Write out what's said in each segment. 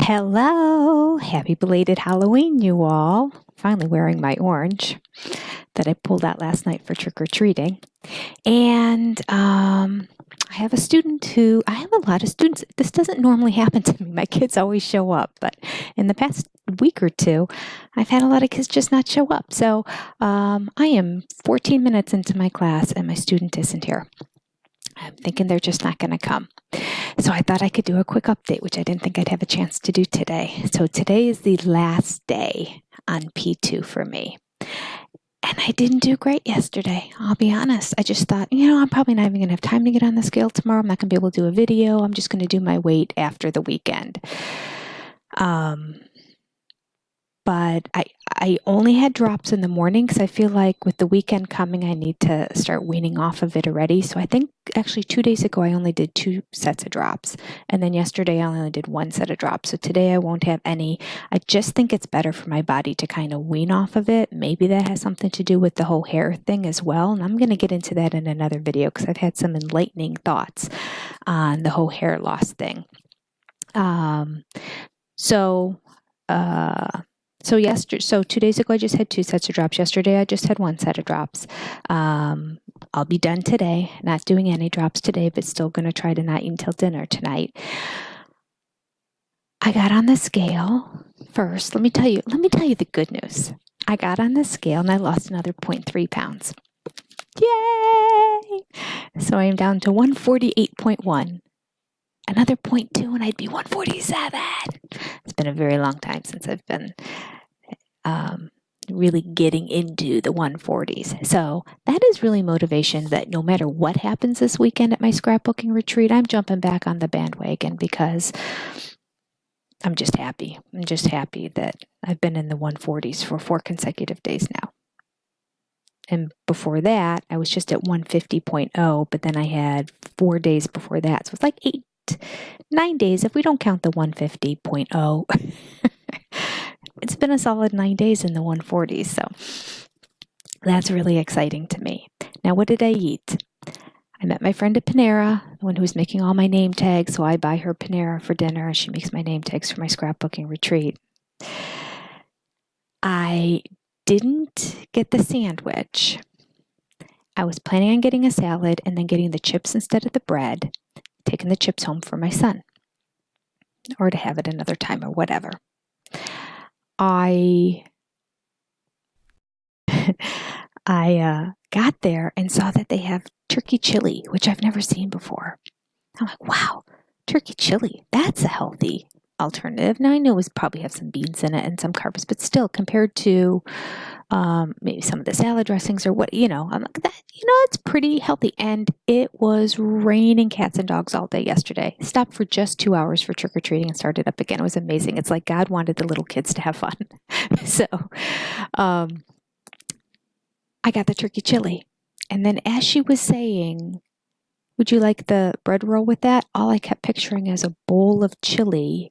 Hello, happy belated Halloween, you all. Finally wearing my orange that I pulled out last night for trick or treating. And I have I have a lot of students. This doesn't normally happen to me. My kids always show up, but in the past week or two, I've had a lot of kids just not show up. So I am 14 minutes into my class and my student isn't here. I'm thinking they're just not going to come. So I thought I could do a quick update, which I didn't think I'd have a chance to do today. So today is the last day on P2 for me. And I didn't do great yesterday, I'll be honest. I just thought, I'm probably not even going to have time to get on the scale tomorrow. I'm not going to be able to do a video. I'm just going to do my weight after the weekend. But I only had drops in the morning because I feel like with the weekend coming, I need to start weaning off of it already. So I think actually 2 days ago, I only did 2 sets of drops. And then yesterday, I only did 1 set of drops. So today, I won't have any. I just think it's better for my body to kind of wean off of it. Maybe that has something to do with the whole hair thing as well. And I'm going to get into that in another video because I've had some enlightening thoughts on the whole hair loss thing. So 2 days ago, I just had 2 sets of drops. Yesterday, I just had 1 set of drops. I'll be done today. Not doing any drops today, but still going to try to not eat until dinner tonight. I got on the scale first. Let me tell you the good news. I got on the scale and I lost another 0.3 pounds. Yay! So I am down to 148.1. Another 0.2 and I'd be 147. It's been a very long time since I've been really getting into the 140s. So that is really motivation that no matter what happens this weekend at my scrapbooking retreat, I'm jumping back on the bandwagon because I'm just happy. I'm just happy that I've been in the 140s for 4 consecutive days now. And before that, I was just at 150.0, but then I had 4 days before that. So it's like 9 days if we don't count the 150.0. It's been a solid 9 days in the 140s, so that's really exciting to me. Now, what did I eat? I met my friend at Panera, the one who was making all my name tags, so I buy her Panera for dinner, and she makes my name tags for my scrapbooking retreat. I didn't get the sandwich. I was planning on getting a salad and then getting the chips instead of the bread, taking the chips home for my son, or to have it another time or whatever. I got there and saw that they have turkey chili, which I've never seen before. I'm like, wow, turkey chili, that's a healthy alternative. Now I know it probably have some beans in it and some carbs, but still compared to maybe some of the salad dressings or what, I'm like, that, it's pretty healthy. And it was raining cats and dogs all day yesterday. Stopped for just 2 hours for trick-or-treating and started up again. It was amazing. It's like God wanted the little kids to have fun. So I got the turkey chili. And then as she was saying, would you like the bread roll with that? All I kept picturing is a bowl of chili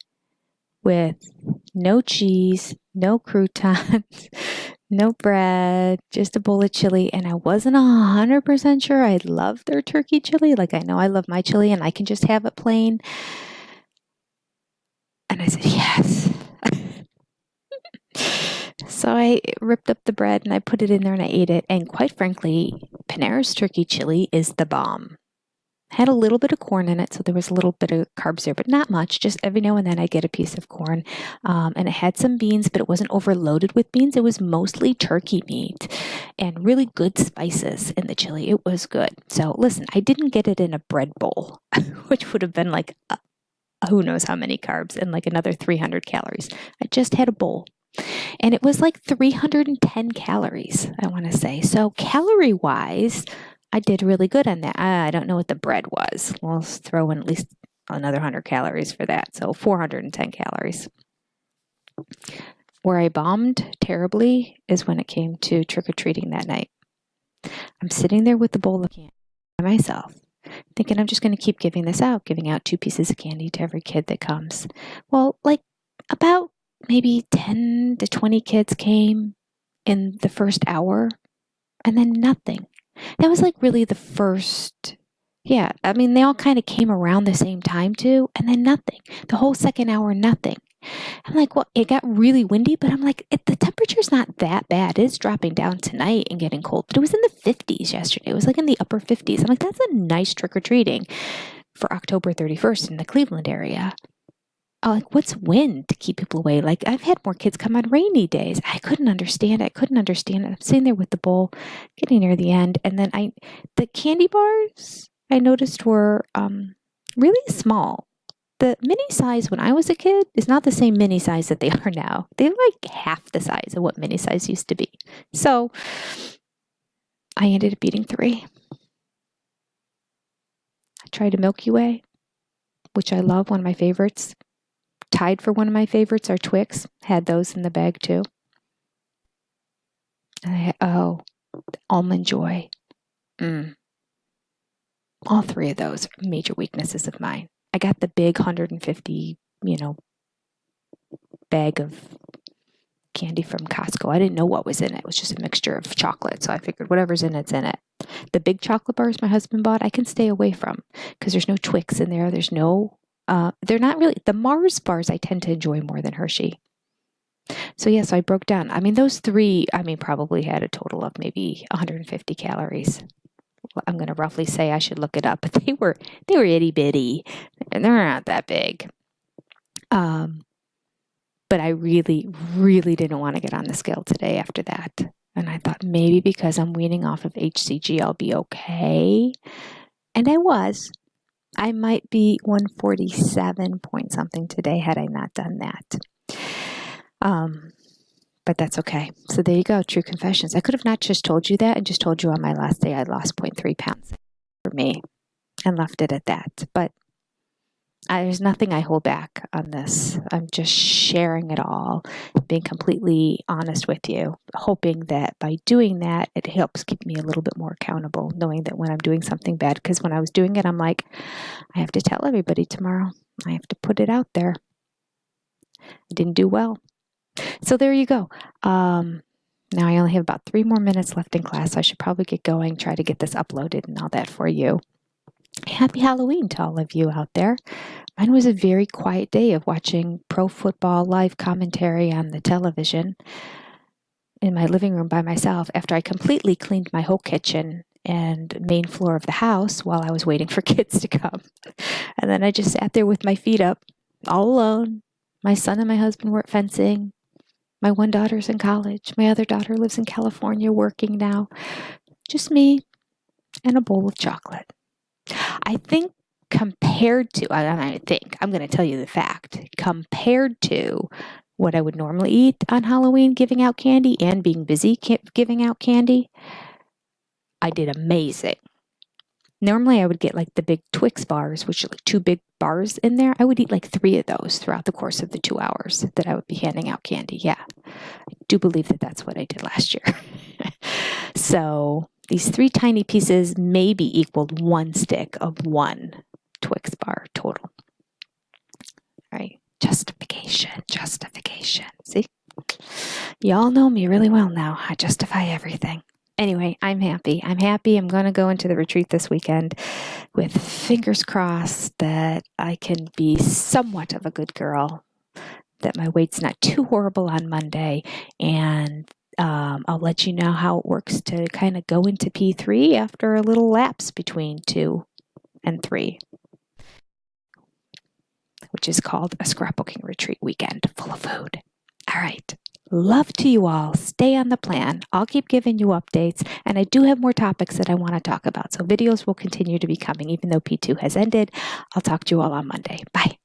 with no cheese, no croutons, no bread, just a bowl of chili. And I wasn't 100% sure I love their turkey chili. Like I know I love my chili and I can just have it plain. And I said, yes. So I ripped up the bread and I put it in there and I ate it. And quite frankly, Panera's turkey chili is the bomb. Had a little bit of corn in it, so there was a little bit of carbs there, but not much. Just every now and then I get a piece of corn. And it had some beans, but it wasn't overloaded with beans. It was mostly turkey meat and really good spices in the chili. It was good. So listen, I didn't get it in a bread bowl, which would have been like who knows how many carbs and like another 300 calories. I just had a bowl. And it was like 310 calories, I want to say. So calorie-wise, I did really good on that. I don't know what the bread was. We'll throw in at least another 100 calories for that. So 410 calories. Where I bombed terribly is when it came to trick-or-treating that night. I'm sitting there with the bowl of candy by myself, thinking I'm just going to keep giving this out, giving out 2 pieces of candy to every kid that comes. Well, like about maybe 10 to 20 kids came in the first hour, and then nothing. That was like really the first, I mean, they all kind of came around the same time too, and then nothing. The whole second hour, nothing. I'm like, well, it got really windy, but I'm like, the temperature's not that bad. It's dropping down tonight and getting cold, but it was in the 50s yesterday. It was like in the upper 50s. I'm like, that's a nice trick-or-treating for October 31st in the Cleveland area. Like, what's wind to keep people away? Like, I've had more kids come on rainy days. I couldn't understand it. I'm sitting there with the bowl, getting near the end, and then the candy bars I noticed were really small. The mini size when I was a kid is not the same mini size that they are now. They're like half the size of what mini size used to be. So I ended up eating 3. I tried a Milky Way, which I love, one of my favorites. Tied for one of my favorites are Twix. Had those in the bag too. And Almond Joy. All 3 of those are major weaknesses of mine. I got the big 150, bag of candy from Costco. I didn't know what was in it. It was just a mixture of chocolate. So I figured whatever's in it's in it. The big chocolate bars my husband bought, I can stay away from because there's no Twix in there. There's no, they're not really, the Mars bars I tend to enjoy more than Hershey. So I broke down. I mean, those 3, probably had a total of maybe 150 calories. I'm going to roughly say, I should look it up, but they were itty bitty and they're not that big. But I really, really didn't want to get on the scale today after that. And I thought maybe because I'm weaning off of HCG, I'll be okay. And I was. I might be 147 point something today had I not done that. But that's okay. So there you go, true confessions. I could have not just told you that and just told you on my last day I lost 0.3 pounds for me and left it at that. But there's nothing I hold back on this. I'm just sharing it all, being completely honest with you, hoping that by doing that, it helps keep me a little bit more accountable, knowing that when I'm doing something bad, because when I was doing it, I'm like, I have to tell everybody tomorrow. I have to put it out there. I didn't do well. So there you go. Now I only have about 3 more minutes left in class. So I should probably get going, try to get this uploaded and all that for you. Happy Halloween to all of you out there. Mine was a very quiet day of watching pro football live commentary on the television in my living room by myself after I completely cleaned my whole kitchen and main floor of the house while I was waiting for kids to come. And then I just sat there with my feet up, all alone. My son and my husband were at fencing. My one daughter's in college. My other daughter lives in California working now. Just me and a bowl of chocolate. I think I'm going to tell you the fact, compared to what I would normally eat on Halloween giving out candy and being busy giving out candy, I did amazing. Normally I would get like the big Twix bars, which are like 2 big bars in there. I would eat like 3 of those throughout the course of the 2 hours that I would be handing out candy. Yeah, I do believe that that's what I did last year. So these 3 tiny pieces maybe equaled 1 stick of 1 Twix bar total. All right, justification. See, y'all know me really well now. I justify everything. Anyway, I'm happy. I'm going to go into the retreat this weekend with fingers crossed that I can be somewhat of a good girl, that my weight's not too horrible on Monday, and I'll let you know how it works to kind of go into P3 after a little lapse between 2 and 3, which is called a scrapbooking retreat weekend full of food. All right. Love to you all. Stay on the plan. I'll keep giving you updates, and I do have more topics that I want to talk about. So videos will continue to be coming even though P2 has ended. I'll talk to you all on Monday. Bye.